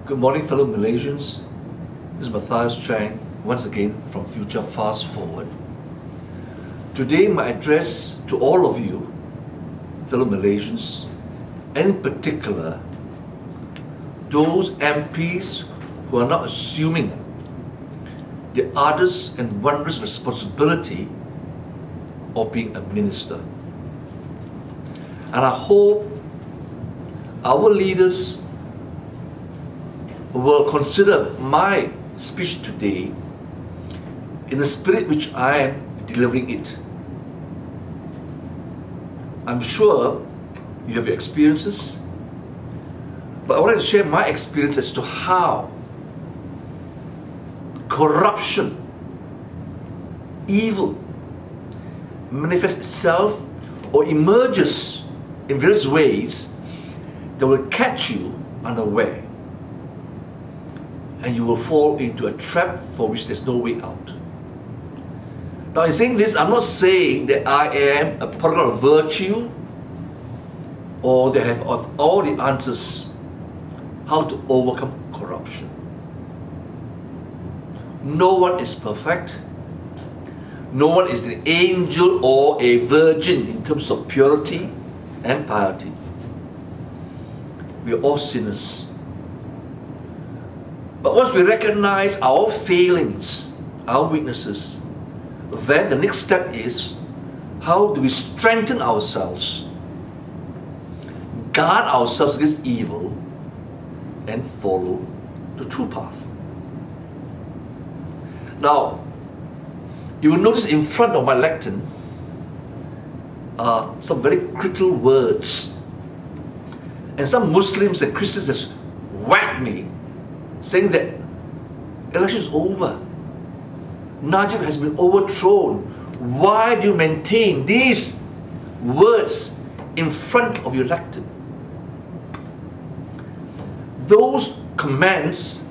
Good morning, fellow Malaysians. This is Matthias Chang, once again from Future Fast Forward. Today, my address to all of you, fellow Malaysians, and in particular, those MPs who are not assuming the arduous and wondrous responsibility of being a minister. And I hope our leaders will consider my speech today in the spirit which I am delivering it. I'm sure you have your experiences, but I would like to share my experience as to how corruption, evil, manifests itself or emerges in various ways that will catch you unaware, and you will fall into a trap for which there's no way out. Now, in saying this, I'm not saying that I am a prodigal of virtue or that I have all the answers how to overcome corruption. No one is perfect. No one is an angel or a virgin in terms of purity and piety. We are all sinners. But once we recognize our failings, our weaknesses, then the next step is, how do we strengthen ourselves, guard ourselves against evil, and follow the true path? Now, you will notice in front of my lectern are some very critical words. And some Muslims and Christians just whacked me, saying that election is over. Najib has been overthrown. Why do you maintain these words in front of your lectern? Those comments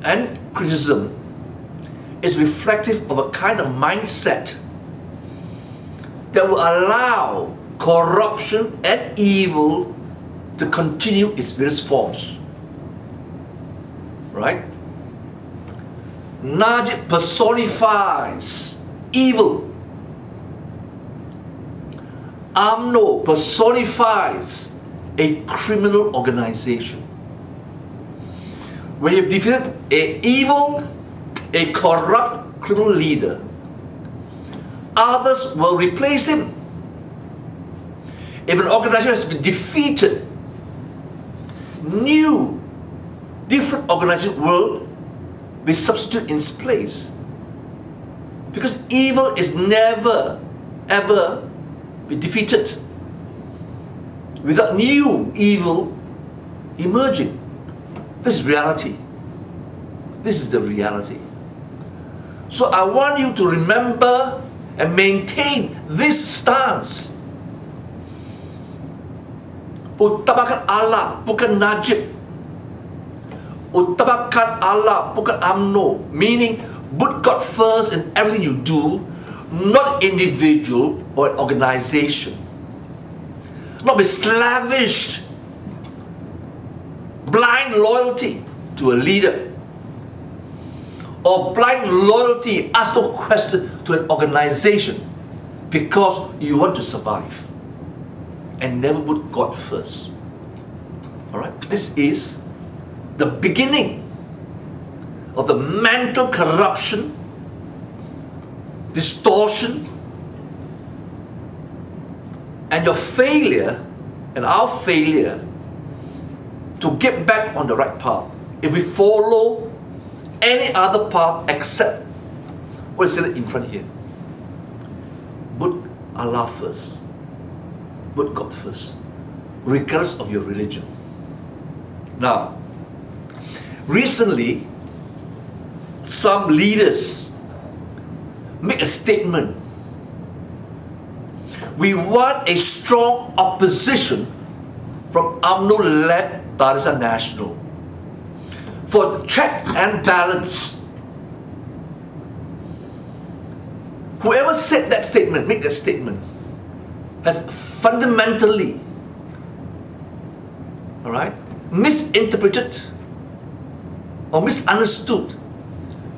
and criticism is reflective of a kind of mindset that will allow corruption and evil to continue its various forms. Right? Najib personifies evil. UMNO personifies a criminal organization. When you've defeated an evil, a corrupt criminal leader, others will replace him. If an organization has been defeated, new, different organization will be substituted in its place. Because evil is never, ever be defeated without new evil emerging. This is reality. This is the reality. So I want you to remember and maintain this stance. Utamakan Allah, bukan Najib. Utamakan Allah, bukan UMNO. Meaning, put God first in everything you do, not individual or an organization. Not be slavish, blind loyalty to a leader, or blind loyalty, ask no question, to an organization because you want to survive, and never put God first. Alright? This is the beginning of the mental corruption, distortion, and your failure and our failure to get back on the right path if we follow any other path except what is said in front here. Put Allah first. Put God first, regardless of your religion. Now, recently, some leaders make a statement. We want a strong opposition from UMNO-led Barisan Nasional for check and balance. Whoever said that statement, make that statement, has fundamentally, misinterpreted or misunderstood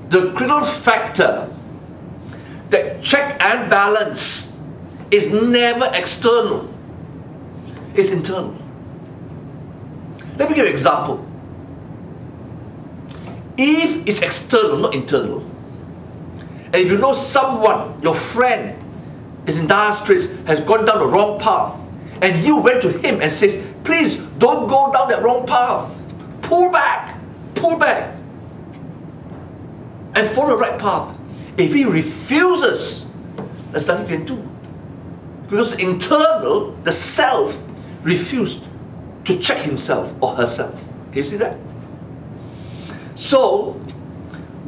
the critical factor that check and balance is never external, it's internal. Let me give you an example. If it's external, not internal, and if you know someone, your friend, is in dire straits, has gone down the wrong path, and you went to him and says, please don't go down that wrong path. Pull back, and follow the right path. If he refuses, there's nothing you can do. Because the internal, the self, refused to check himself or herself. Can you see that? So,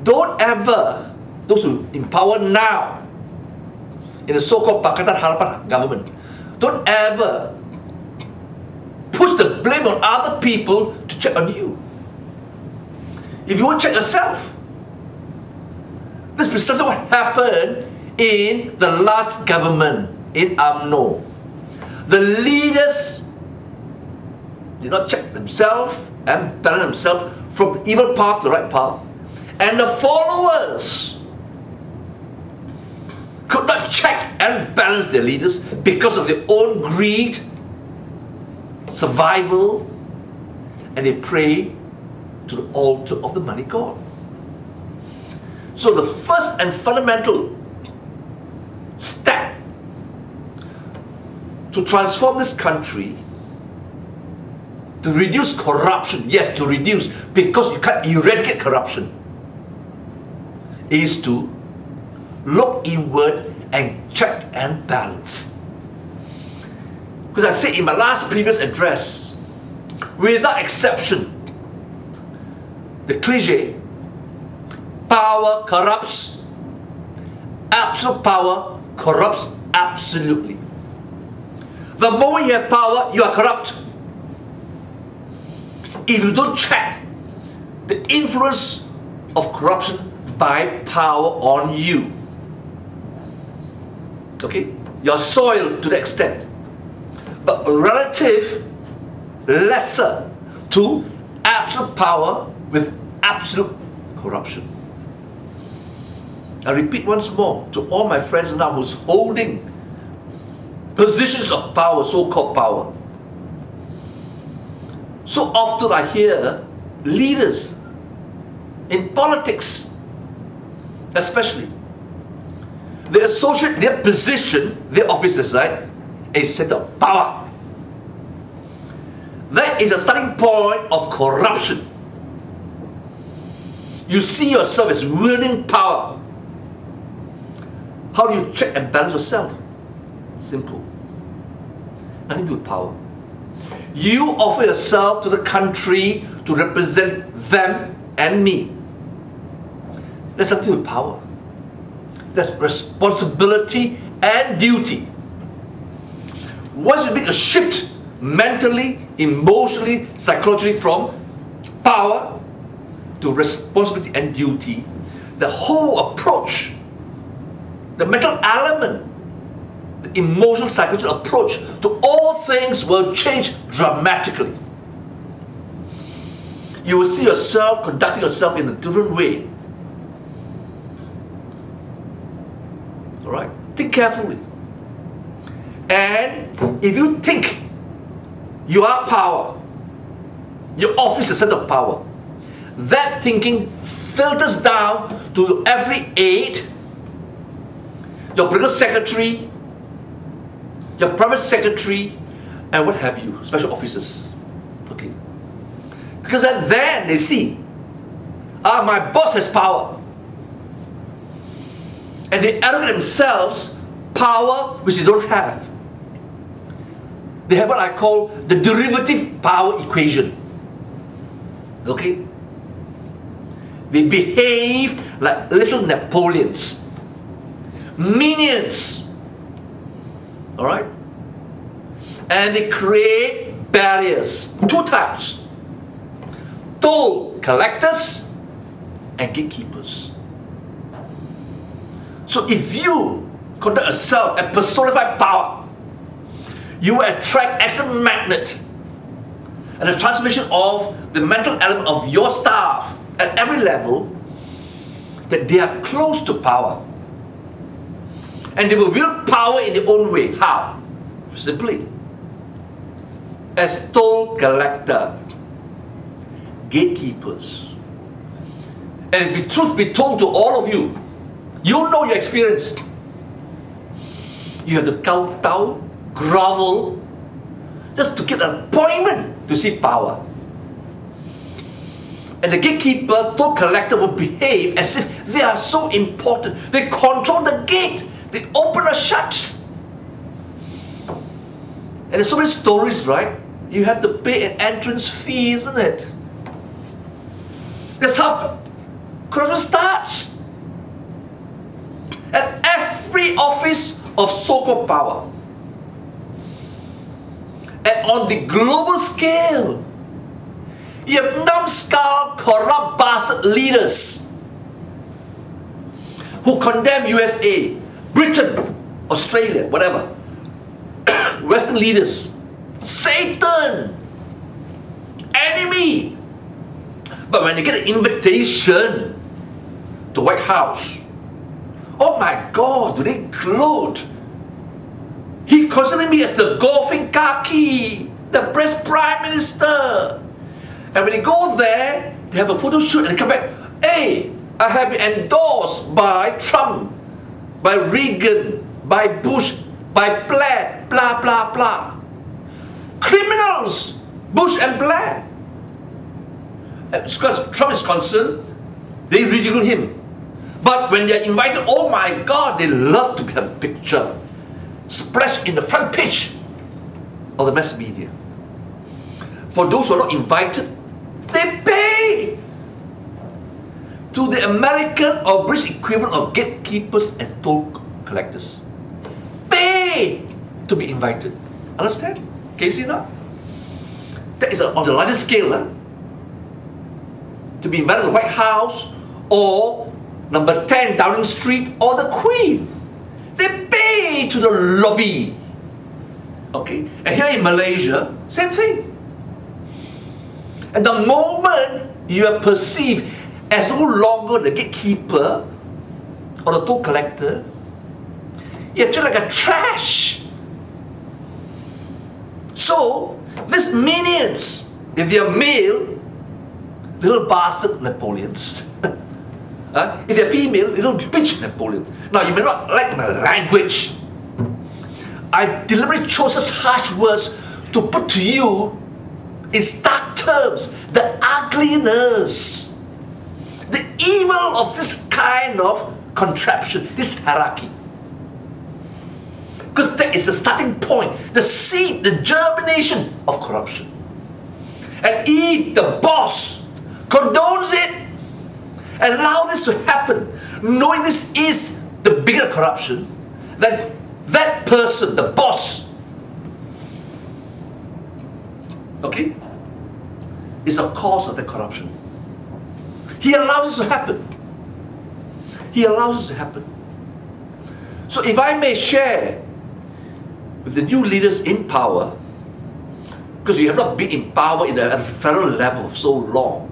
don't ever, those who in power now, in the so-called Pakatan Harapan government, don't ever push the blame on other people to check on you. If you won't check yourself, this is precisely what happened in the last government in UMNO. The leaders did not check themselves and balance themselves from the evil path to the right path, and the followers could not check and balance their leaders because of their own greed, survival, and they pray to the altar of the money god. So the first and fundamental step to transform this country, to reduce corruption, yes, to reduce, because you can't eradicate corruption, is to look inward and check and balance. Because I said in my last previous address, without exception, the cliche, power corrupts, absolute power corrupts absolutely. The moment you have power, you are corrupt. If you don't check the influence of corruption by power on you, okay, you're soiled to the extent, but relative lesser to absolute power with absolute corruption. I repeat once more to all my friends now who's holding positions of power, so-called power. So often I hear leaders in politics, especially, they associate their position, their offices, right, a center of power. That is a starting point of corruption. You see yourself as wielding power. How do you check and balance yourself? Simple. Nothing to do with power. You offer yourself to the country to represent them and me. That's nothing to do with power. That's responsibility and duty. Once you make a shift mentally, emotionally, psychologically from power to responsibility and duty, the whole approach, the mental element, the emotional, psychological approach to all things will change dramatically. You will see yourself conducting yourself in a different way. Alright? Think carefully. And if you think you are power, your office is a center of power, that thinking filters down to every aide, your political secretary, your private secretary, and what have you, special officers. Okay. Because then they see, my boss has power. And they arrogate themselves power which they don't have. They have what I call the derivative power equation. Okay? They behave like little Napoleons, minions. Alright? And they create barriers. Two types. Toll collectors and gatekeepers. So if you conduct yourself and personify power, you will attract as a magnet, and the transformation of the mental element of your staff at every level that they are close to power. And they will wield power in their own way. How? Simply, as toll collector, gatekeepers. And if the truth be told to all of you, you know your experience. You have to kowtow, grovel, just to get an appointment to see power. And the gatekeeper, toll collector, will behave as if they are so important. They control the gate. They open or shut. And there's so many stories, right? You have to pay an entrance fee, isn't it? That's how corruption starts. At every office of so-called power. And on the global scale, you have numbskull, corrupt bastard leaders who condemn USA, Britain, Australia, whatever. Western leaders. Satan! Enemy! But when they get an invitation to White House, oh my God, do they gloat? He considered me as the golfing kaki, the best prime minister. And when they go there, they have a photo shoot and they come back, hey, I have been endorsed by Trump, by Reagan, by Bush, by Blair, blah, blah, blah. Criminals, Bush and Blair. As far as Trump is concerned, they ridicule him. But when they are invited, oh my God, they love to have a picture splashed in the front page of the mass media. For those who are not invited, they pay to the American or British equivalent of gatekeepers and toll collectors. Pay to be invited. Understand? Can you see now? That is on the larger scale. To be invited to the White House or number 10 Downing Street or the Queen. They pay to the lobby. Okay? And here in Malaysia, same thing. And the moment you are perceived as no longer the gatekeeper or the toll collector, you're treated like a trash. So, these minions, if they are male, little bastard Napoleons. If they're female, little bitch Napoleon. Now, you may not like my language. I deliberately chose such harsh words to put to you in stark terms the ugliness, the evil of this kind of contraption, this hierarchy. Because that is the starting point, the seed, the germination of corruption. And if the boss condones it and allow this to happen, knowing this is the bigger corruption, then that person, the boss, okay, is a cause of the corruption. He allows this to happen. He allows this to happen. So if I may share with the new leaders in power, because you have not been in power at the federal level for so long,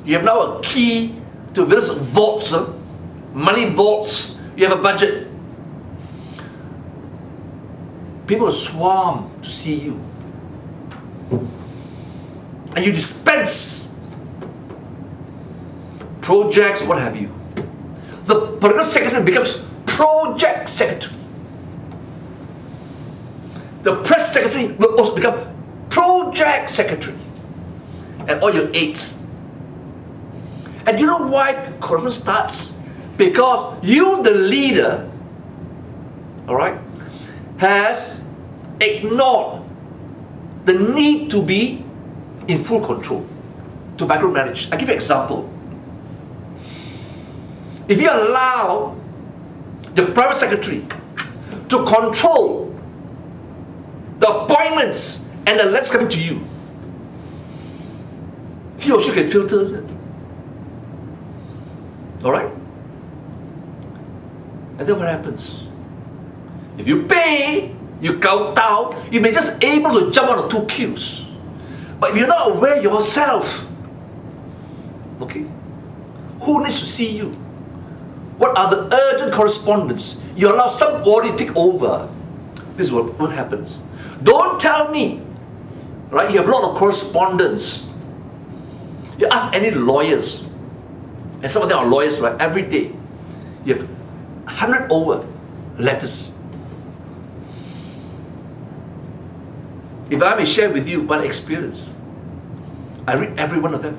you have now a key to various vaults, money vaults, you have a budget. People swarm to see you. And you dispense projects, what have you. The political secretary becomes project secretary. The press secretary will also become project secretary. And all your aides. And you know why corruption starts? Because you, the leader, alright, has ignored the need to be in full control, to micromanage. I'll give you an example. If you allow the private secretary to control the appointments and the letters coming to you, he or she can filter it. Alright? And then what happens? If you pay, you kowtow, you may just able to jump on the two queues. But if you're not aware yourself, Okay? Who needs to see you? What are the urgent correspondence? You allow somebody to take over. This is what happens. Don't tell me, right? You have a lot of correspondence. You ask any lawyers, and some of them are lawyers, right? Every day, you have 100 over letters. If I may share with you one experience, I read every one of them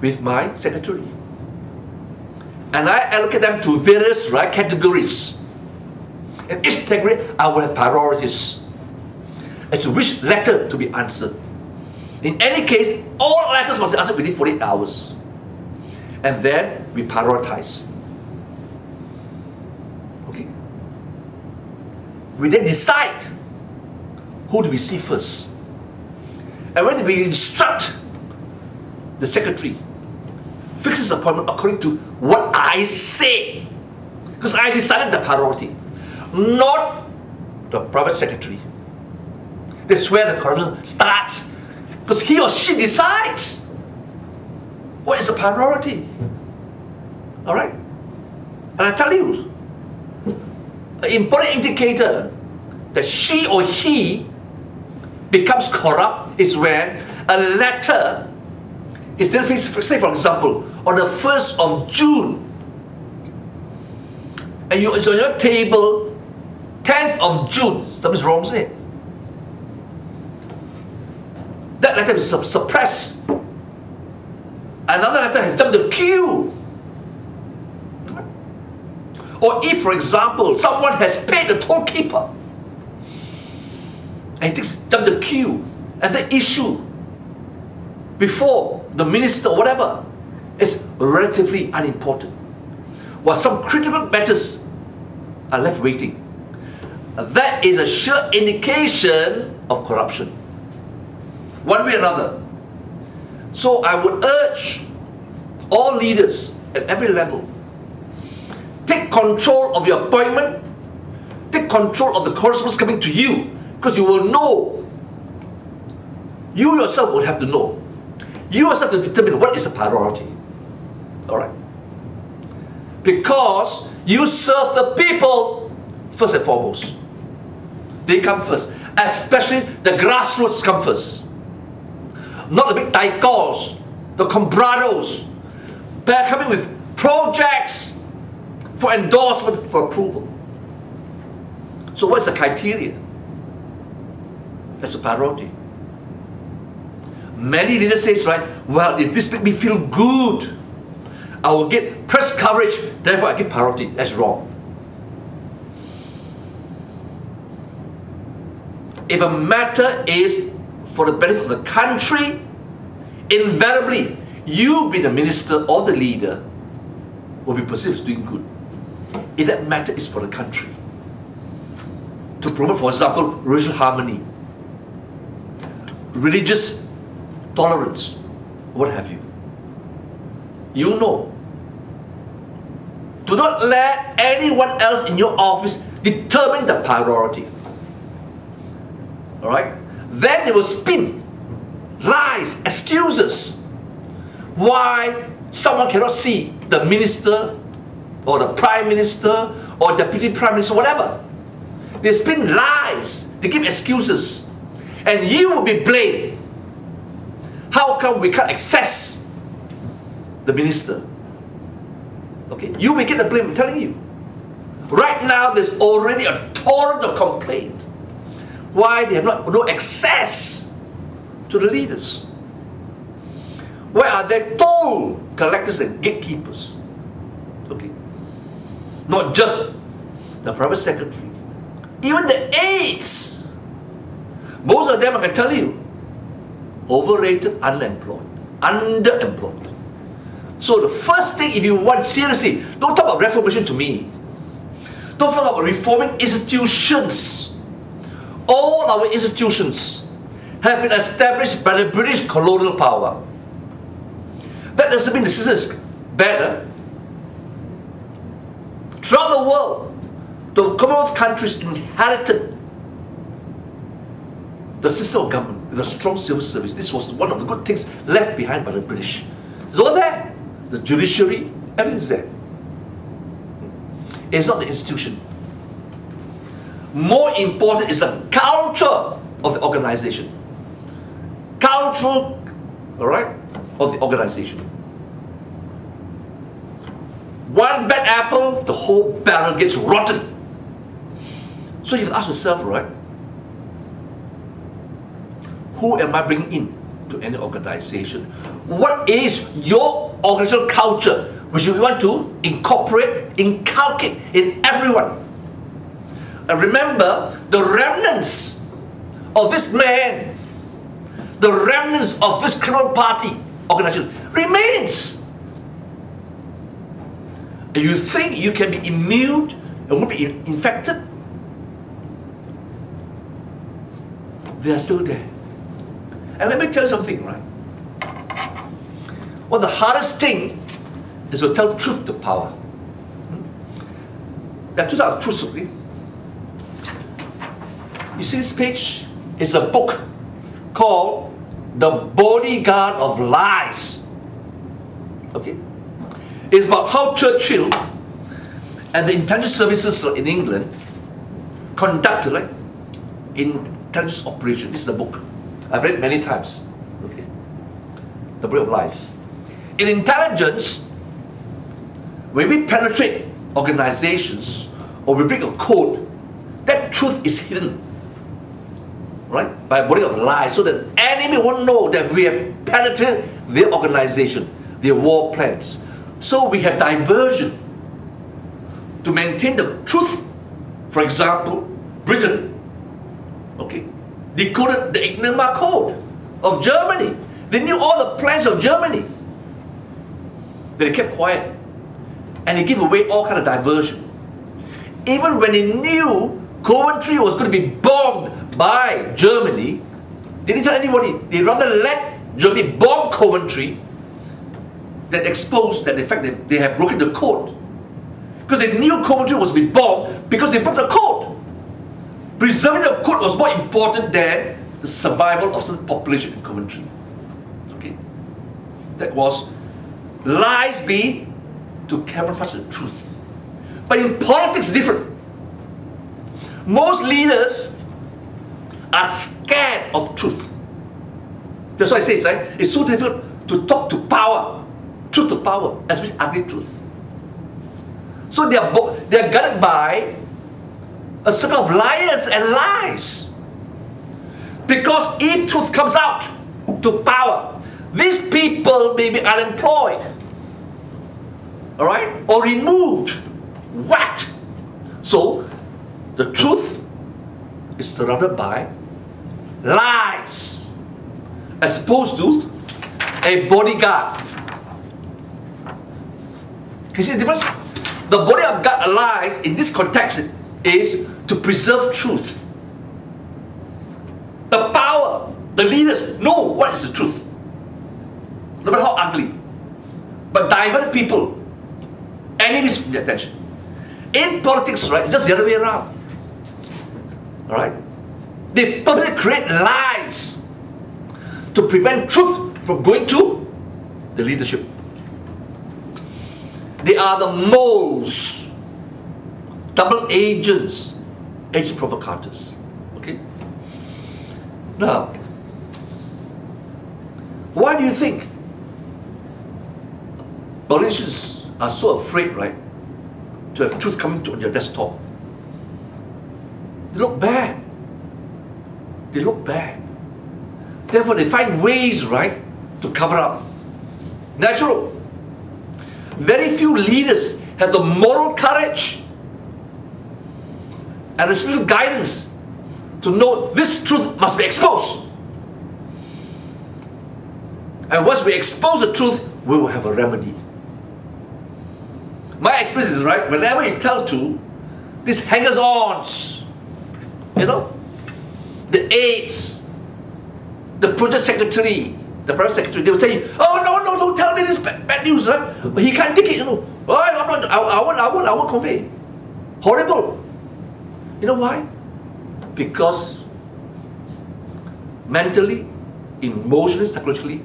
with my secretary. And I allocate them to various categories. In each category, I will have priorities as to which letter to be answered. In any case, all letters must be answered within 48 hours. And then we prioritize. Okay? We then decide who do we see first. And when we instruct the secretary, fixes appointment according to what I say. Because I decided the priority. Not the private secretary. That's where the corruption starts. Because he or she decides what is the priority. Alright? And I tell you, an important indicator that she or he becomes corrupt is when a letter is then, say for example, on the 1st of June, and it's on your table, 10th of June, something's wrong, isn't it? That letter is suppressed. Another letter has jumped the queue. Or if, for example, someone has paid the tollkeeper, and he jumped the queue, and the issue before the minister or whatever is relatively unimportant, while some critical matters are left waiting. That is a sure indication of corruption, one way or another. So I would urge all leaders at every level, take control of your appointment, take control of the correspondence coming to you, because you will know, you yourself will have to know. You yourself have to determine what is a priority. Alright? Because you serve the people first and foremost. They come first. Especially the grassroots come first. Not the big taikos, the comprados. They're coming with projects for endorsement, for approval. So what's the criteria? That's a priority. Many leaders say, right, well, if this makes me feel good, I will get press coverage, therefore I give priority. That's wrong. If a matter is for the benefit of the country, invariably, you being the minister or the leader will be perceived as doing good. If that matter is for the country, to promote, for example, racial harmony, religious tolerance, what have you. You know. Do not let anyone else in your office determine the priority. Alright? Then they will spin lies, excuses why someone cannot see the minister or the prime minister or deputy prime minister, whatever. They spin lies, they give excuses, and you will be blamed. How come we can't access the minister? Okay, you may get the blame, I'm telling you. Right now, there's already a torrent of complaint. Why they have no access to the leaders? Where are their toll collectors and gatekeepers? Okay, not just the private secretary, even the aides. Most of them, I can tell you, overrated, unemployed, underemployed. So the first thing, if you want seriously, don't talk about reformation to me. Don't talk about reforming institutions. All our institutions have been established by the British colonial power. That doesn't mean the system is better. Throughout the world, the Commonwealth countries inherited the system of government with a strong civil service. This was one of the good things left behind by the British. It's all there. The judiciary, everything's there. It's not the institution. More important is the culture of the organization. Cultural, all right, of the organization. One bad apple, the whole barrel gets rotten. So you ask yourself, right? Who am I bringing in to any organization? What is your organizational culture which you want to incorporate, inculcate in everyone? And remember, the remnants of this man, the remnants of this criminal party organization remains. And you think you can be immune and won't be infected? They are still there. And let me tell you something, right? One of the hardest things is to tell truth to power. There are two types of truth, okay? You see this page? It's a book called The Bodyguard of Lies. Okay? It's about how Churchill and the intelligence services in England conducted intelligence operation. This is the book. I've read it many times. Okay. The Bodyguard of Lies. In intelligence, when we penetrate organizations or we break a code, that truth is hidden, right, by a body of lies, so that enemy won't know that we have penetrated their organization, their war plans. So we have diversion to maintain the truth. For example, Britain, okay, decoded the Enigma code of Germany. They knew all the plans of Germany, but they kept quiet, and they gave away all kind of diversion. Even when they knew Coventry was going to be bombed by Germany, they didn't tell anybody. They rather let Germany bomb Coventry than expose that the fact that they had broken the code. Because they knew Coventry was to be bombed because they broke the code. Preserving the code was more important than the survival of certain population in Coventry. Okay? That was lies be to camouflage the truth. But in politics, different. Most leaders are scared of truth. That's why I say it's so difficult to talk to power, truth to power, especially ugly truth. So they are guided by a circle of liars and lies. Because if truth comes out to power, these people may be unemployed, all right, or removed, whacked. So the truth is surrounded by lies, as opposed to a bodyguard. Can you see the difference? The bodyguard lies in this context is to preserve truth. The power, the leaders know what is the truth, no matter how ugly. But divert people, enemies from their attention. In politics, right, it's just the other way around. Alright? They purposely create lies to prevent truth from going to the leadership. They are the moles, double agents, agent provocateurs. Okay? Now, why do you think politicians are so afraid, right, to have truth coming to on your desktop? They look bad. They look bad. Therefore, they find ways, right, to cover up. Natural. Very few leaders have the moral courage and the spiritual guidance to know this truth must be exposed. And once we expose the truth, we will have a remedy. My experience is, right, whenever you tell to these hangers-ons, you know, the aides, the project secretary, the private secretary, they will say, oh no, don't tell me this bad news, right? He can't take it, you know. Oh, I won't convey. Horrible. You know why? Because mentally, emotionally, psychologically,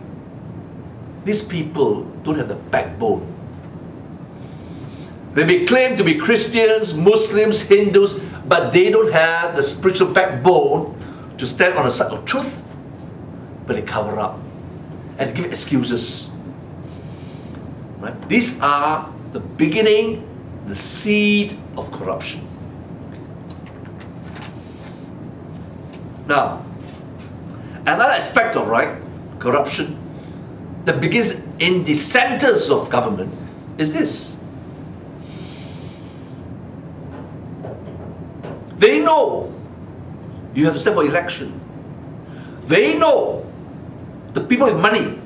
these people don't have the backbone. They may claim to be Christians, Muslims, Hindus, but they don't have the spiritual backbone to stand on the side of truth, but they cover up and give excuses. Right? These are the beginning, the seed of corruption. Now, another aspect of corruption that begins in the centers of government is this. They know you have to stand for election. They know, the people with money,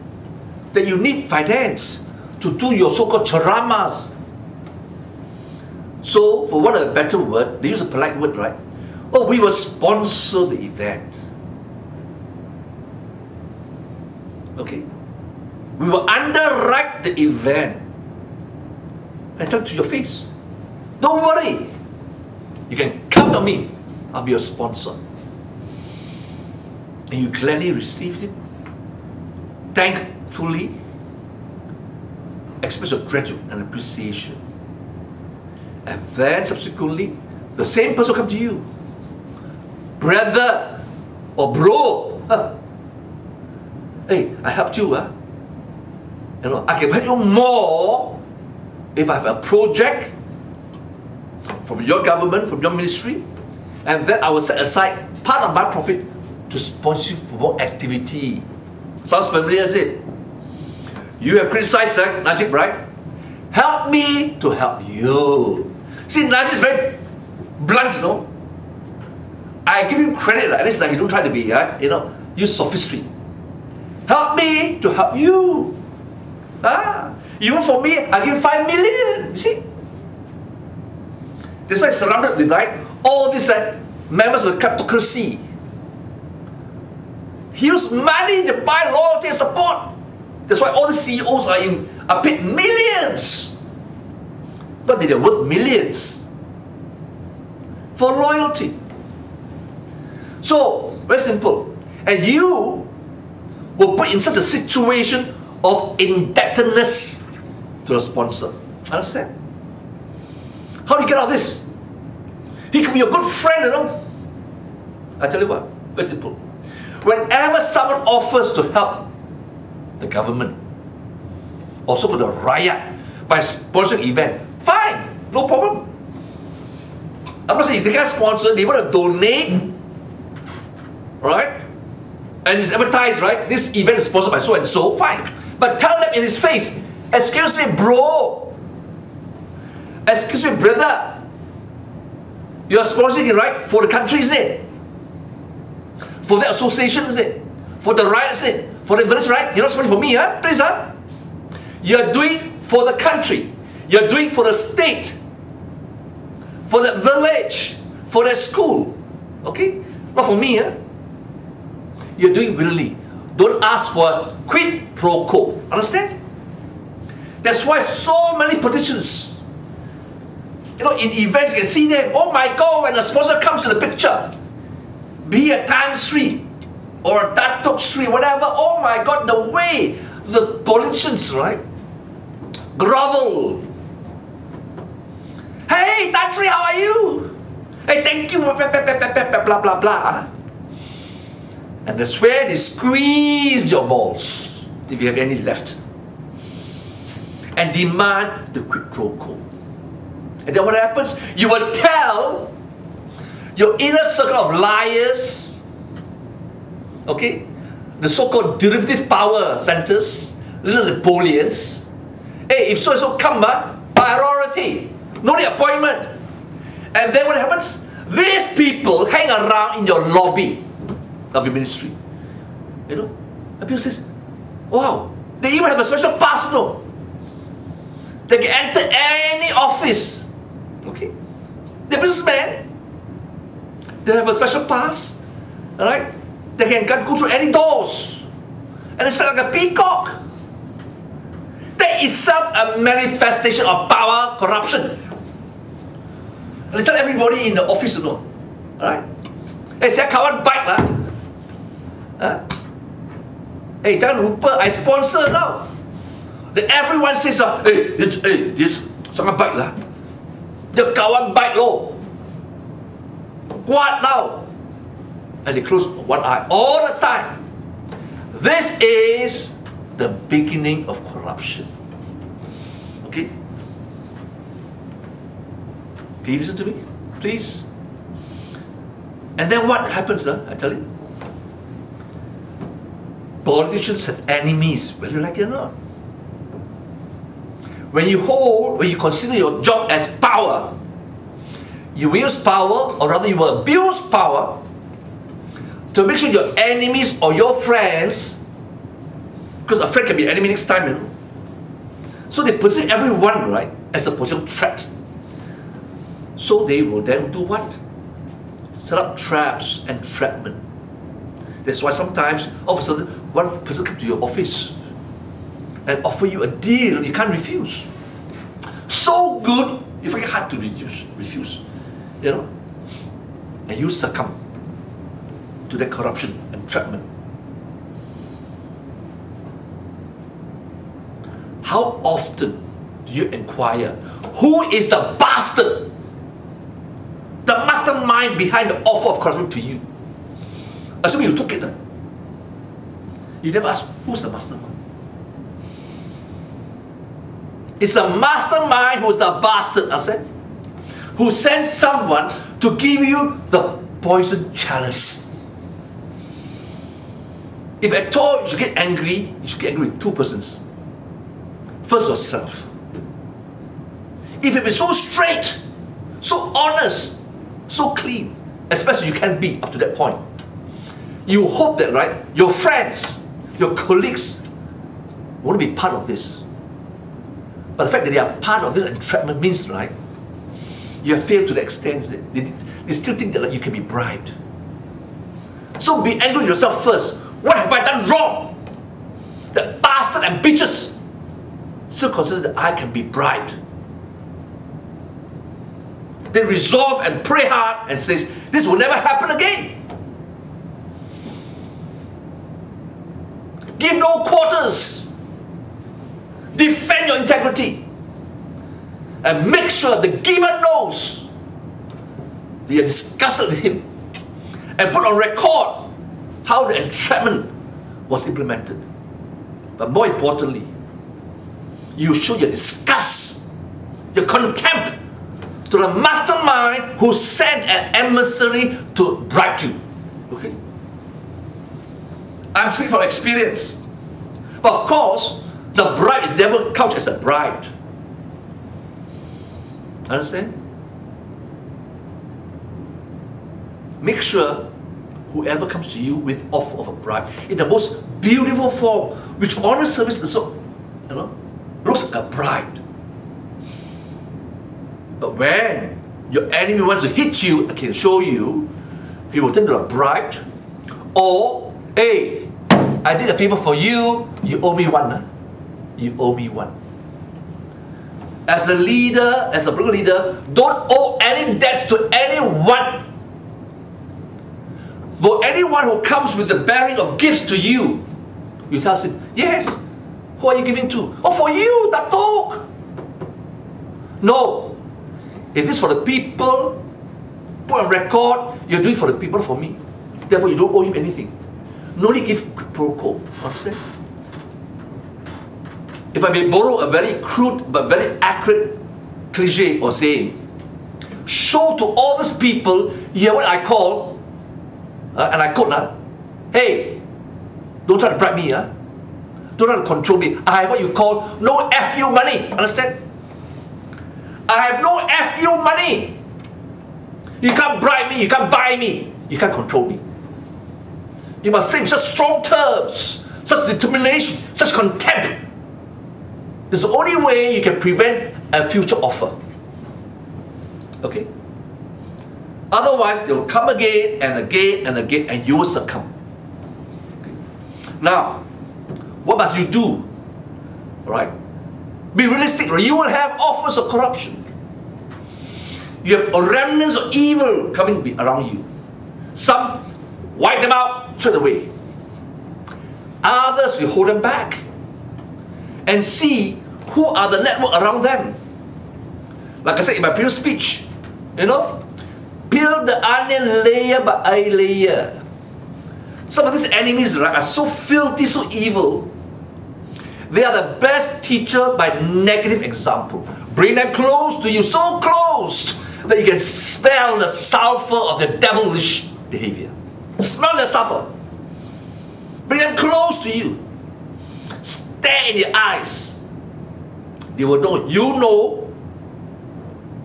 that you need finance to do your so-called charamas. So, for want of a better word, they use a polite word, right? Oh, we will sponsor the event. Okay? We will underwrite the event. And tell it to your face. Don't worry. You can count on me. I'll be your sponsor. And you gladly received it. Thankfully, express your gratitude and appreciation. And then subsequently, the same person will come to you. Brother or bro. Hey, I helped you. You know, I can help you more if I have a project from your government, from your ministry, and then I will set aside part of my profit to sponsor you for more activity. Sounds familiar, is it? You have criticized Najib, right? Help me to help you. See, Najib is very blunt, you know. I give him credit, at least he don't try to be, use sophistry. Help me to help you. Even for me, I give 5 million. You see? That's why it's surrounded with all these members of the kleptocracy. He used money to buy loyalty and support. That's why all the CEOs are paid millions. But they're worth millions for loyalty. So, very simple. And you will put in such a situation of indebtedness to the sponsor. Understand? How do you get out of this? He can be your good friend, you know. I tell you what, very simple. Whenever someone offers to help the government, also for the riot, by sponsoring an event, fine, no problem. I'm not saying if they can't sponsor, they want to donate, right? And it's advertised, right? This event is sponsored by so and so, fine. But tell them in his face, excuse me, bro. Excuse me, brother. You are sponsoring it, right? For the country, is it? For the association, is it? For the riot, is it? For the village, right? You're not sponsoring for me, huh? Please, huh? You're doing for the country. You're doing for the state. For the village. For the school. Okay? Not for me, huh? You're doing willingly. Don't ask for a quid pro quo. Understand? That's why so many politicians, you know, in events you can see them, oh my God, when a sponsor comes to the picture, be a Tan Sri or a Datuk Sri, whatever, oh my God, the way the politicians, right, grovel. Hey, Tan Sri, how are you? Hey, thank you, blah, blah, blah, blah. And that's where they squeeze your balls, if you have any left, and demand the quid pro quo. And then what happens? You will tell your inner circle of liars, okay, the so-called derivative power centers, little Napoleons, hey, if so-and-so come, priority, no the appointment. And then what happens? These people hang around in your lobby of your ministry. You know? And people says, wow, they even have a special pass, no? They can enter any office. Okay? They're businessmen. They have a special pass. Alright? They can go through any doors. And they sound like a peacock. That is itself a manifestation of power, corruption. And they tell everybody in the office, you know. Alright? Hey, saya kawan bike lah. Hey, jangan lupa, I sponsor now. Then everyone says, this sangat baik lah. Dia kawan baik lo. Kuat now. And they close one eye all the time. This is the beginning of corruption. Okay? Can you listen to me? Please. And then what happens, I tell you? Politicians have enemies, whether you like it or not. When you consider your job as power, you will use power, or rather you will abuse power, to make sure your enemies or your friends, because a friend can be an enemy next time, you know. So they perceive everyone, right, as a potential threat. So they will then do what? Set up traps and entrapment. That's why sometimes, all of a sudden, one person comes to your office and offer you a deal you can't refuse. So good, you find it hard to refuse. You know? And you succumb to that corruption and entrapment. How often do you inquire, who is the bastard, the mastermind behind the offer of corruption to you? Assuming you took it, you never ask, who's the mastermind? It's the mastermind who's the bastard, I said, who sends someone to give you the poison chalice. If at all you should get angry, you should get angry with two persons. First, yourself. If you've been so straight, so honest, so clean, as best as you can be up to that point, you hope that, right, your friends, your colleagues want to be part of this. But the fact that they are part of this entrapment means, right, you have failed to the extent that they still think that, like, you can be bribed. So be angry with yourself first. What have I done wrong? The bastard and bitches still consider that I can be bribed. They resolve and pray hard and says, this will never happen again. Give no quarters. Defend your integrity. And make sure the giver knows that you are disgusted with him. And put on record how the entrapment was implemented. But more importantly, you show your disgust, your contempt to the mastermind who sent an emissary to bribe you. Okay? I'm speaking from experience. But of course, the bribe is never couched as a bribe. Understand? Make sure whoever comes to you with offer of a bribe in the most beautiful form, which honor service is so, looks like a bribe. But when your enemy wants to hit you, I can show you, he will turn to a bribe, or, hey, I did a favor for you, you owe me one. You owe me one. As a leader, as a political leader, don't owe any debts to anyone. For anyone who comes with the bearing of gifts to you, you tell him, yes, who are you giving to? Oh, for you, Datuk. No. If this is for the people, put on record, you're doing it for the people, for me. Therefore, you don't owe him anything. No need give pro quo. Understand? If I may borrow a very crude but very accurate cliche or saying, show to all these people, hear what I call, and I quote, hey, don't try to bribe me, don't try to control me. I have what you call no FU money. Understand? I have no FU money. You can't bribe me, you can't buy me, you can't control me. You must say in such strong terms, such determination, such contempt. It's the only way you can prevent a future offer. Okay? Otherwise, they will come again and again and again, and you will succumb. Okay. Now, what must you do? Alright? Be realistic, or you will have offers of corruption. You have remnants of evil coming around you. Some wipe them out straight away. Others, you hold them back. and see who are the network around them. Like I said in my previous speech, you know, peel the onion layer by layer. Some of these enemies, right, are so filthy, so evil. They are the best teacher by negative example. Bring them close to you, so close that you can smell the sulfur of their devilish behavior. Smell the sulfur. Bring them close to you. Stare in their eyes. They will know you know,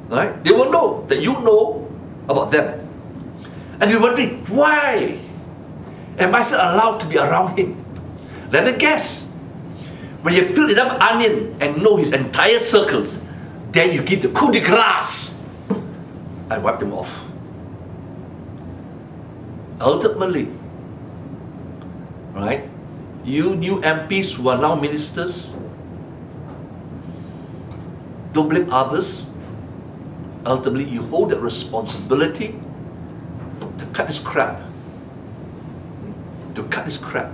right? They will know that you know about them. And you're wondering, why am I still allowed to be around him? Let them guess. When you peel enough onion and know his entire circles, then you give the coup de grace. I wipe them off. Ultimately, right? You new MPs who are now ministers, don't blame others. Ultimately, you hold that responsibility to cut this crap. To cut this crap.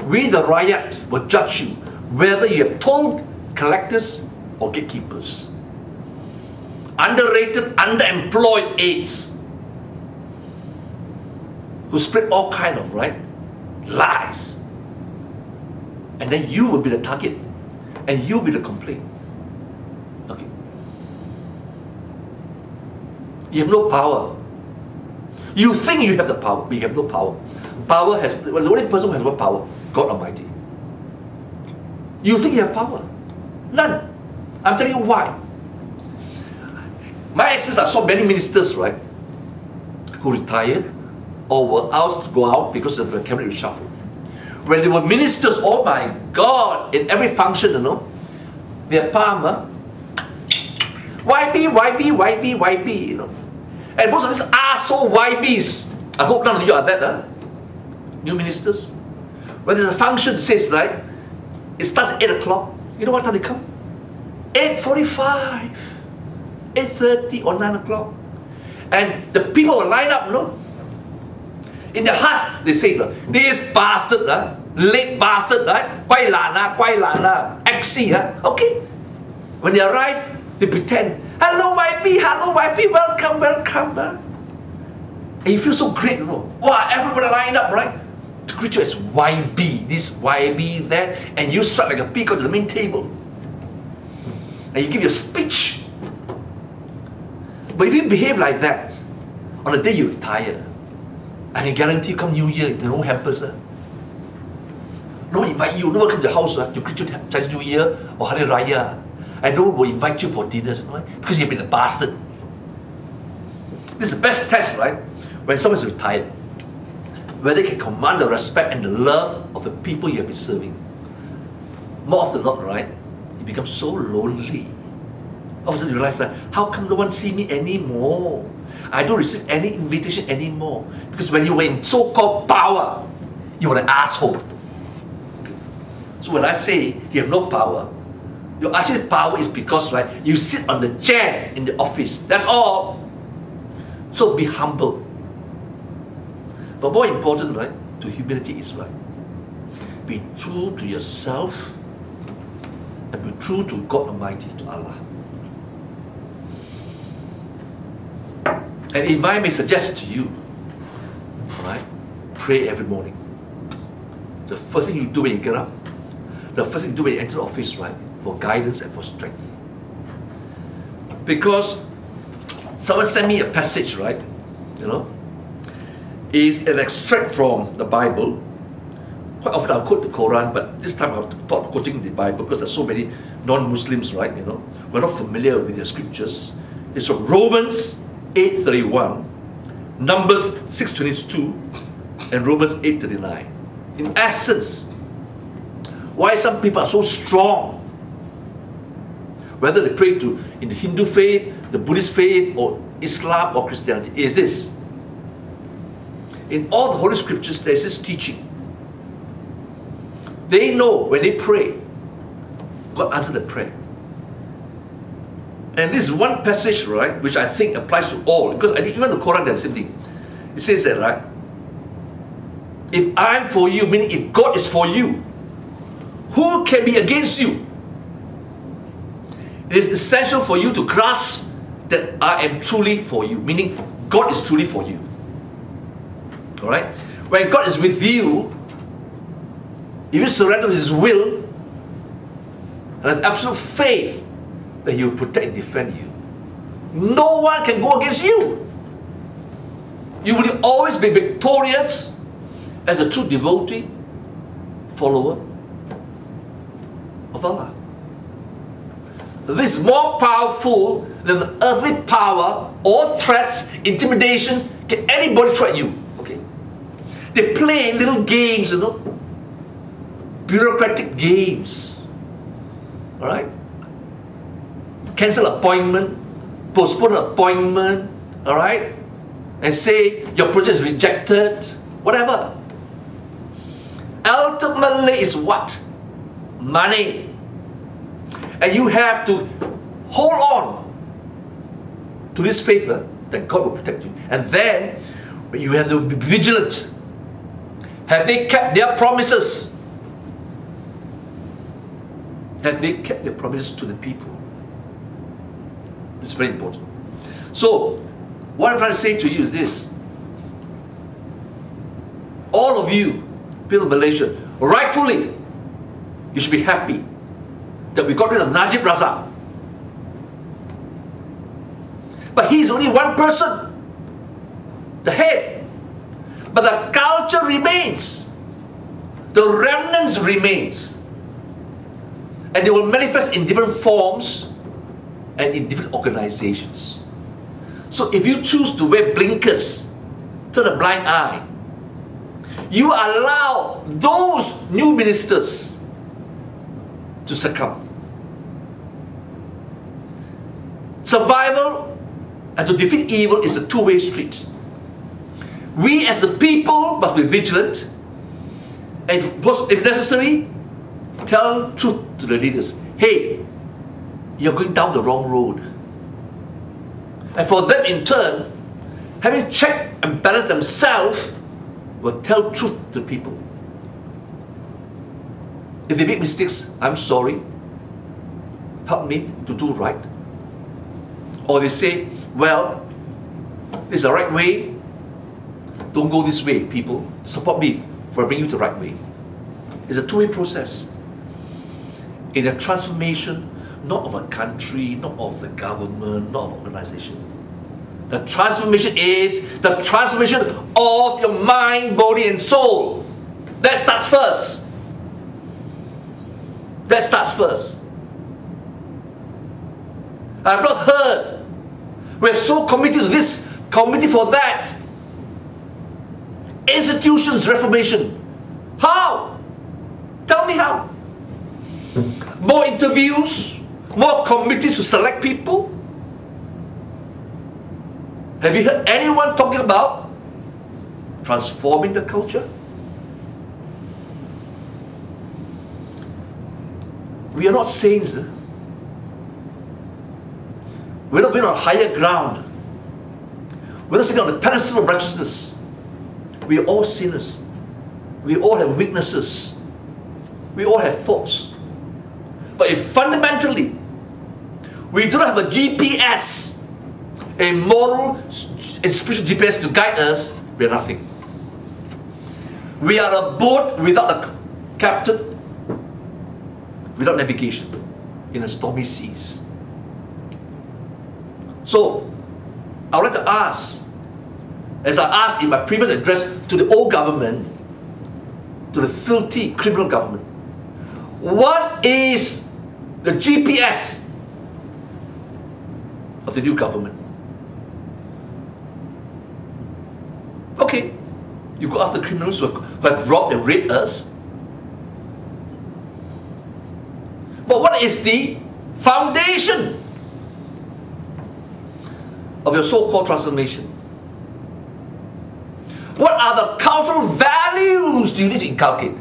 We, the Rakyat, will judge you whether you have told collectors or gatekeepers. Underrated, underemployed aides who spread all kind of, right, lies. And then you will be the target and you'll be the complaint. Okay. You have no power. You think you have the power, but you have no power. Power has, the only person who has one power, God Almighty. You think you have power? None. I'm telling you why. My experience, I saw many ministers, right, who retired or were asked to go out because of the cabinet reshuffle. When they were ministers, oh my God, in every function, you know, their palm, YB, you know. And most of these are so YBs. I hope none of you are that, new ministers. When there's a function that says, right, it starts at 8 o'clock. You know what time they come? 8:45, 8:30 or 9 o'clock. And the people will line up, you know. In their hearts, they say, this bastard, late bastard, right? Quai lan, XC, okay. When they arrive, they pretend, hello YP, welcome. And you feel so great, you know. Wow, everybody lined up, right? To greet you as YB, this YB, that, and you strut like a peacock to the main table. And you give your speech. But if you behave like that, on the day you retire, I can guarantee you come New Year, there are no hampers. No one invite you, no one come to the house to greet you Chinese New Year or Hari Raya. And no one will invite you for dinners, right? Because you've been a bastard. This is the best test, right? When someone is retired, whether they can command the respect and the love of the people you have been serving. More often than not, right? You become so lonely. All of a sudden you realize that, how come no one see me anymore? I don't receive any invitation anymore. Because when you were in so-called power, you were an asshole. So when I say you have no power, your actual power is because, right, you sit on the chair in the office. That's all. So be humble. But more important, right, to humility is, right, be true to yourself and be true to God Almighty, to Allah. And if I may suggest to you, right, pray every morning. The first thing you do when you get up, the first thing you do when you enter the office, right, for guidance and for strength. Because someone sent me a passage, right, you know, is an extract from the Bible. Quite often I'll quote the Quran, but this time I'll thought of quoting the Bible because there's so many non-Muslims, right, you know, who are not familiar with their scriptures. It's from Romans 8:31, Numbers 6:22, and Romans 8:39. In essence, why some people are so strong, whether they pray to in the Hindu faith, the Buddhist faith, or Islam or Christianity, is this. In all the Holy Scriptures, there's this teaching. They know when they pray, God answered the prayer. And this is one passage, right, which I think applies to all, because I think even the Quran does the same thing. It says that, right, If I'm for you, meaning if God is for you, who can be against you? It is essential for you to grasp that I am truly for you, meaning God is truly for you. Alright? When God is with you, if you surrender to His will and have absolute faith that He will protect and defend you, no one can go against you. You will always be victorious as a true devotee, follower of Allah. This is more powerful than the earthly power or threats, intimidation. Can anybody threaten you? Okay. They play little games, you know, bureaucratic games. Alright? Cancel appointment, postpone appointment, alright? And say your project is rejected, whatever. Ultimately is what? Money. And you have to hold on to this faith that God will protect you. And then you have to be vigilant. Have they kept their promises? Have they kept their promises to the people? It's very important. So, what I'm trying to say to you is this. All of you, people of Malaysia, rightfully, you should be happy that we got rid of Najib Razak. But he's only one person, the head. But the culture remains. The remnants remains. And they will manifest in different forms and in different organizations. So if you choose to wear blinkers, turn a blind eye, you allow those new ministers to succumb. Survival and to defeat evil is a two-way street. We as the people must be vigilant, and if necessary, tell truth to the leaders. Hey, you're going down the wrong road. And for them in turn, having checked and balanced themselves, will tell truth to people. If they make mistakes, I'm sorry, help me to do right. Or they say, well, this is the right way, don't go this way, people. Support me for bringing you the right way. It's a two-way process. In a transformation, not of a country, not of the government, not of an organization. The transformation is the transformation of your mind, body, and soul. That starts first. That starts first. I have not heard. We are so committed to this, committed for that. Institutions reformation. How? Tell me how. More interviews, more committees to select people. Have you heard anyone talking about transforming the culture? We are not saints. We're not on higher ground. We're not sitting on the pedestal of righteousness. We are all sinners. We all have weaknesses. We all have faults. But if fundamentally we do not have a GPS, a moral and spiritual GPS to guide us, we are nothing. We are a boat without a captain, without navigation, in a stormy seas. So, I would like to ask, as I asked in my previous address to the old government, to the filthy criminal government, what is the GPS of the new government? Okay, you go after criminals who have robbed and raped us. But what is the foundation of your so-called transformation? What are the cultural values do you need to inculcate?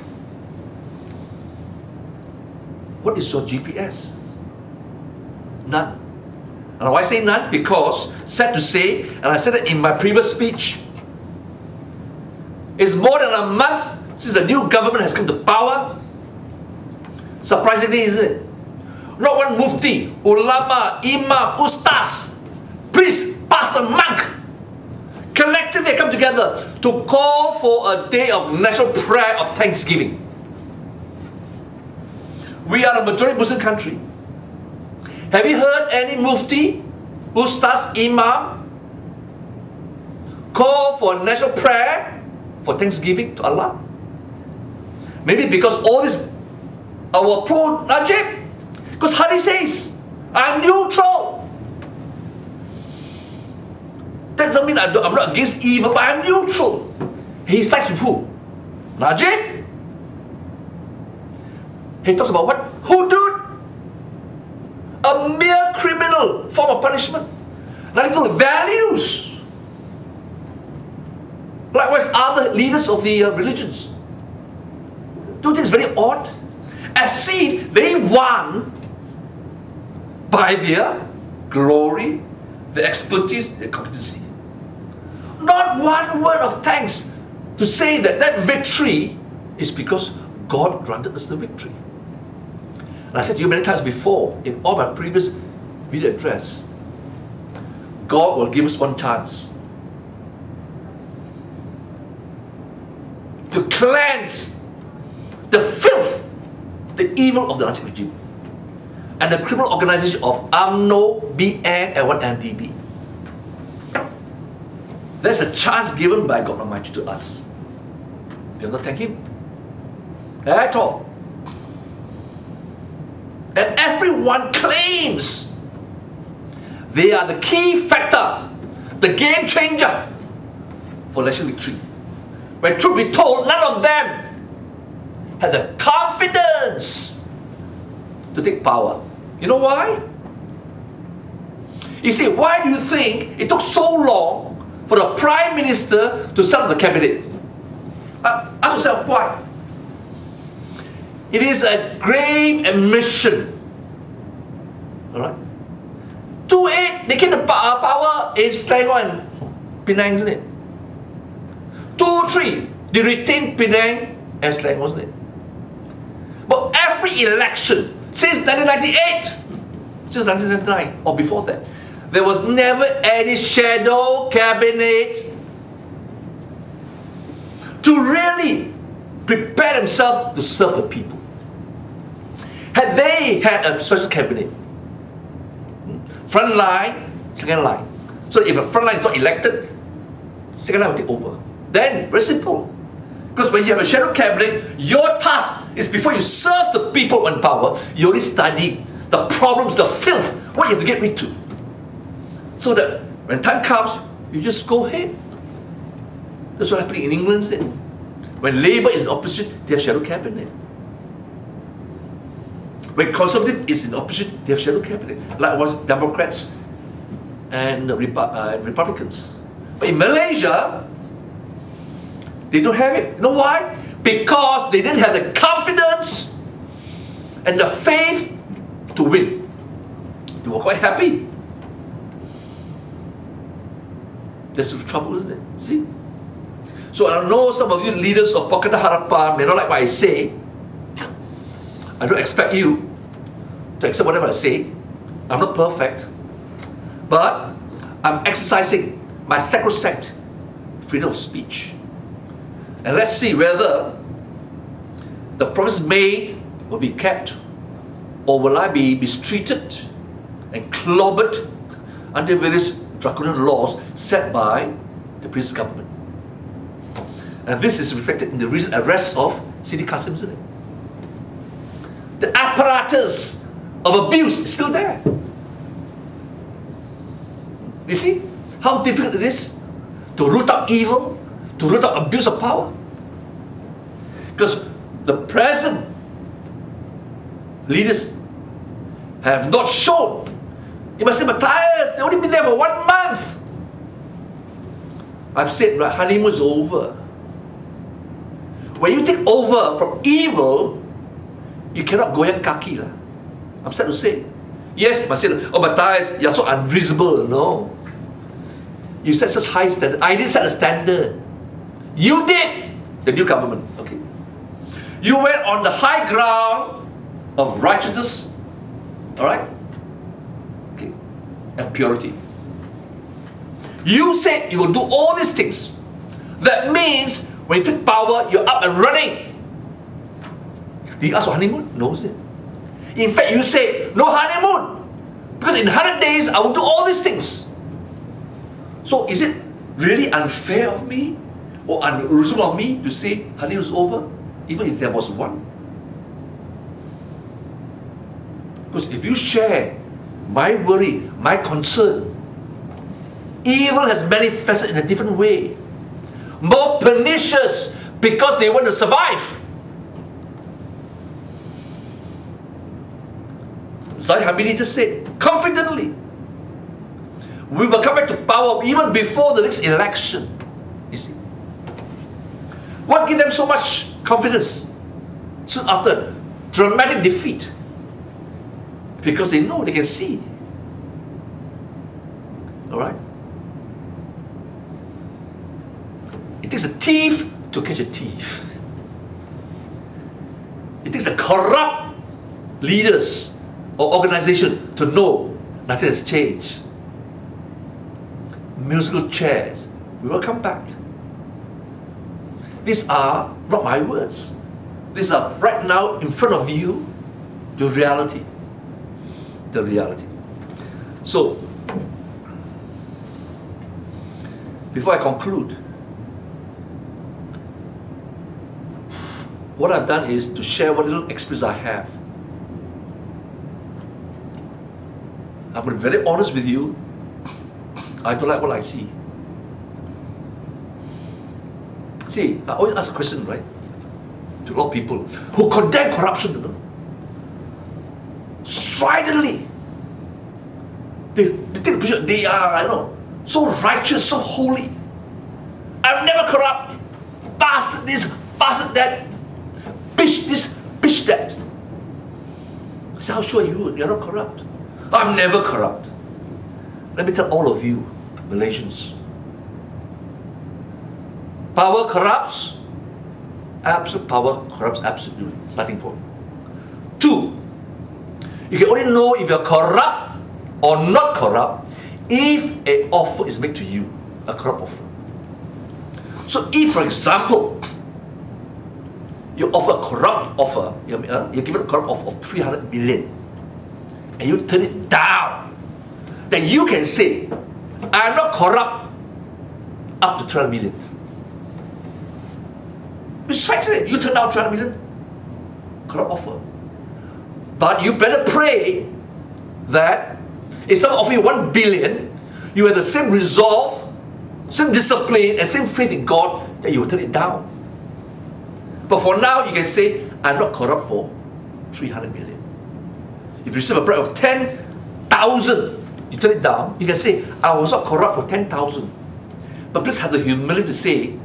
What is your GPS? None. And why I say none? Because, sad to say, and I said it in my previous speech, It's more than a month since the new government has come to power. Surprisingly, isn't it? Not one mufti, ulama, imam, ustaz, priest, pastor, monk collectively come together to call for a day of national prayer of thanksgiving. We are a majority Muslim country. Have you heard any mufti, ustaz, imam call for a national prayer for thanksgiving to Allah? Maybe because all this our pro-Najib. Because Hadith says, I'm neutral. That doesn't mean I'm not against evil, but I'm neutral. He sides with who? Najib? He talks about what? Hudud. A mere criminal form of punishment. Nothing to do with values. Likewise, other leaders of the religions. Don't you think it's very odd? As if they won by their glory, their expertise, their competency. Not one word of thanks to say that that victory is because God granted us the victory. And I said to you many times before, in all my previous video address, God will give us one chance to cleanse the filth, the evil of the Najib regime and the criminal organization of UMNO, BN and 1MDB. There's a chance given by God Almighty to us. Do you not thank Him? At all. And everyone claims they are the key factor, the game changer for national victory. When truth be told, none of them had the confidence to take power. You know why? You see, why do you think it took so long for the Prime Minister to set up the cabinet? Ask yourself why. It is a grave admission. Alright? 2-8, they came to power in Selangor and Penang, isn't it? 2-3, they retained Penang and Selangor, wasn't it? But every election since 1998, since 1999 or before that, there was never any shadow cabinet to really prepare themselves to serve the people. Had they had a special cabinet, front line, second line, so if the front line is not elected, second line will take over. Then, very simple. Because when you have a shadow cabinet, your task is before you serve the people in power, you already study the problems, the filth, what you have to get rid of. So that when time comes, you just go ahead. That's what happened in England. When Labour is in opposition, they have shadow cabinet. When Conservative is in opposition, they have shadow cabinet. Likewise, Democrats and Republicans. But in Malaysia, they don't have it. You know why? Because they didn't have the confidence and the faith to win. They were quite happy. That's the trouble, isn't it? See? So I know some of you leaders of Pakatan Harapan may not like what I say. I don't expect you to accept whatever I say. I'm not perfect. But I'm exercising my sacrosanct freedom of speech. And let's see whether the promise made will be kept, or will I be mistreated and clobbered under various draconian laws set by the previous government. And this is reflected in the recent arrest of Sidi Kasim, isn't it? The apparatus of abuse is still there. You see how difficult it is to root out evil, to root out abuse of power? Because the present leaders have not shown. You must say, Matthias, they've only been there for 1 month. I've said, right, honeymoon is over. When you take over from evil, you cannot goyang kaki. I'm sad to say. Yes, you must say, oh Matthias, you're so unreasonable. No. You set such high standard. I didn't set a standard. You did. the new government, okay? You went on the high ground of righteousness, all right? Okay, and purity. You said you will do all these things. That means when you took power, you're up and running. Did you ask for honeymoon? No, is it? In fact, you say no honeymoon, because in 100 days I will do all these things. So is it really unfair of me or unreasonable of me to say honeymoon is over, even if there was one? Because if you share my worry, my concern, evil has manifested in a different way, more pernicious, because they want to survive. Zahid Hamidi just said confidently, we will come back to power even before the next election. You see, what gives them so much confidence soon after dramatic defeat? Because they know, they can see. All right. It takes a thief to catch a thief. It takes a corrupt leaders or organization to know nothing has changed. Musical chairs, we will come back. These are not my words. These are right now in front of you, the reality. The reality. So, before I conclude, what I've done is to share what little experience I have. I'm going to be very honest with you. I don't like what I see. See, I always ask a question, right? To a lot of people who condemn corruption, you know, stridently. They take the picture, they are, I know, so righteous, so holy. I'm never corrupt. Bastard this, bastard that. Bitch this, bitch that. I say, how sure are you? You're not corrupt. I'm never corrupt. Let me tell all of you, Malaysians. Power corrupts. Absolute power corrupts absolutely. Starting point. 2, you can only know if you're corrupt or not corrupt if an offer is made to you, a corrupt offer. So if, for example, you offer a corrupt offer, you're given a corrupt offer of 300 million, and you turn it down, then you can say, I'm not corrupt up to 300 million. Besides it, you turn down 300 million, corrupt offer. But you better pray that if someone offers you 1 billion, you have the same resolve, same discipline, and same faith in God that you will turn it down. But for now, you can say, I'm not corrupt for 300 million. If you receive a bribe of 10,000, you turn it down, you can say, I was not corrupt for 10,000. But please have the humility to say,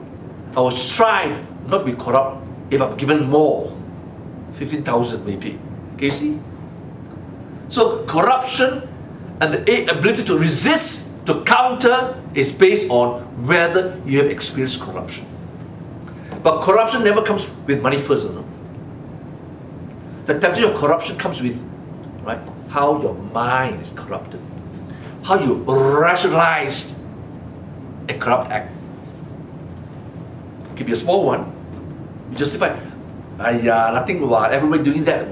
I will strive not to be corrupt if I'm given more. 15,000 maybe. Can you see? So corruption and the ability to resist, to counter, is based on whether you have experienced corruption. But corruption never comes with money first, no? The temptation of corruption comes with, right, how your mind is corrupted, how you rationalized a corrupt act. It could be a small one. You justify, nothing, everybody doing that.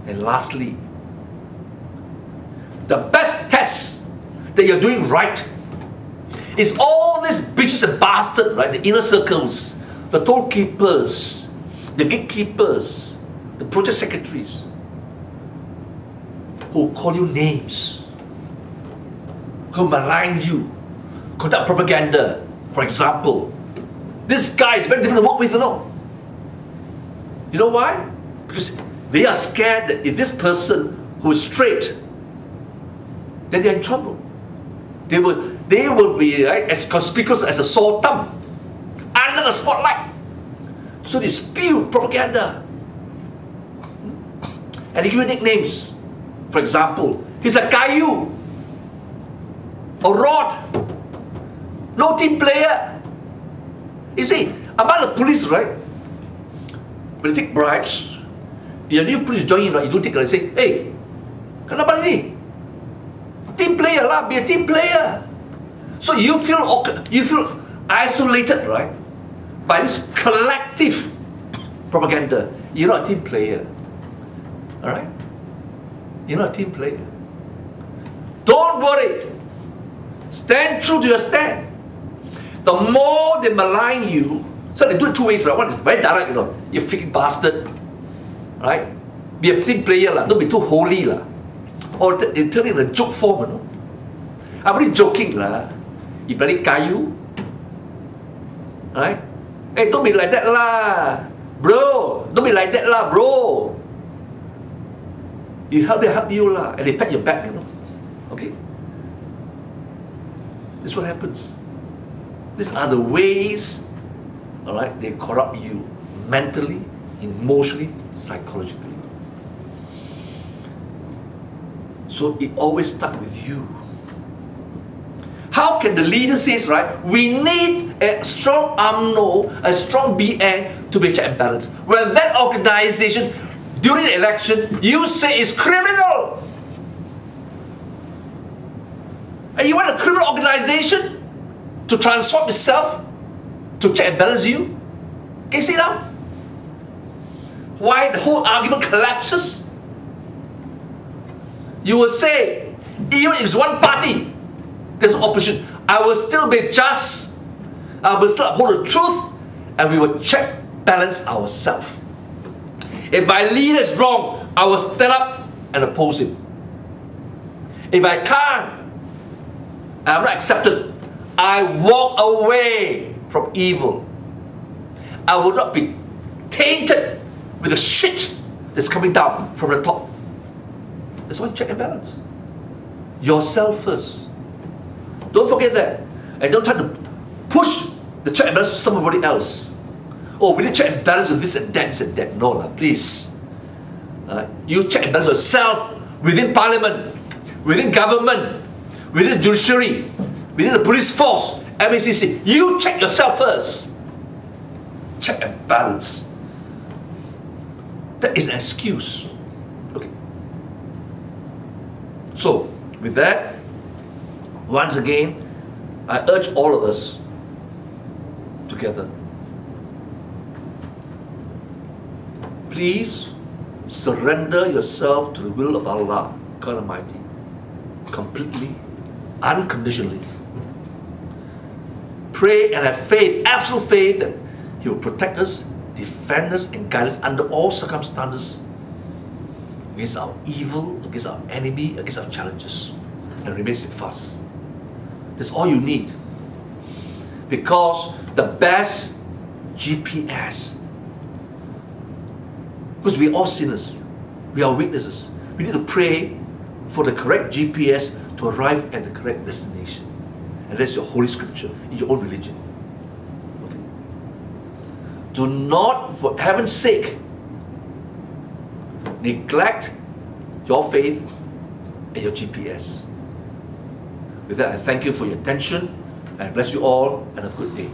And lastly, the best test that you're doing right is all these bitches and bastards, right? The inner circles, the tollkeepers, the gatekeepers, the project secretaries, who call you names, who malign you, conduct propaganda. For example, this guy is very difficult to work with, you know. You know why? Because they are scared that if this person who is straight, then they're in trouble. They will be, right, as conspicuous as a sore thumb under the spotlight. So they spew propaganda. And they give you nicknames. For example, he's a Kayu, a Rod, no team player, You see, among the police, right? When they take bribes, your new police join in, right? You don't take it and say, hey, kenapa ini? Team player lah, be a team player. So you feel isolated, right? By this collective propaganda. You're not a team player. Alright? You're not a team player. Don't worry. Stand true to your stand. The more they malign you, so they do it two ways, right? One is very direct, you know, you freaking bastard. Right? Be a team player lah, don't be too holy lah. Or they turn it in a joke form, you know. I'm only joking lah. You bloody kayu. Right? Hey, don't be like that lah. Bro, don't be like that lah, bro. You help, they help you lah. And they pat your back, you know. Okay? This is what happens. These are the ways, alright, they corrupt you mentally, emotionally, psychologically. So it always starts with you. How can the leader say, right, we need a strong UMNO, a strong BN to be check and balance, when that organization, during the election, you say is criminal? And you want a criminal organization to transform itself to check and balance you? Can you see now? Why the whole argument collapses? You will say, even if it's one party, there's no opposition, I will still be just, I will still uphold the truth, and we will check, balance ourselves. If my leader is wrong, I will stand up and oppose him. If I can't, I'm not accepted, I walk away from evil. I will not be tainted with the shit that's coming down from the top. That's why check and balance. Yourself first. Don't forget that. And don't try to push the check and balance to somebody else. Oh, we need check and balance with this and that, this and that. No, lah, please. You check and balance yourself within parliament, within government, within the judiciary, within the police force, MACC. You check yourself first. Check and balance. That is an excuse. Okay. So, with that, once again, I urge all of us together, please surrender yourself to the will of Allah, God Almighty, completely, unconditionally. Pray and have faith, absolute faith, that He will protect us, defend us, and guide us under all circumstances against our evil, against our enemy, against our challenges, and remain steadfast. That's all you need. Because the best GPS, because we are all sinners, we are witnesses. We need to pray for the correct GPS to arrive at the correct destination. And that's your holy scripture in your own religion. Okay? Do not, for heaven's sake, neglect your faith and your GPS. With that, I thank you for your attention, and bless you all, and have a good day.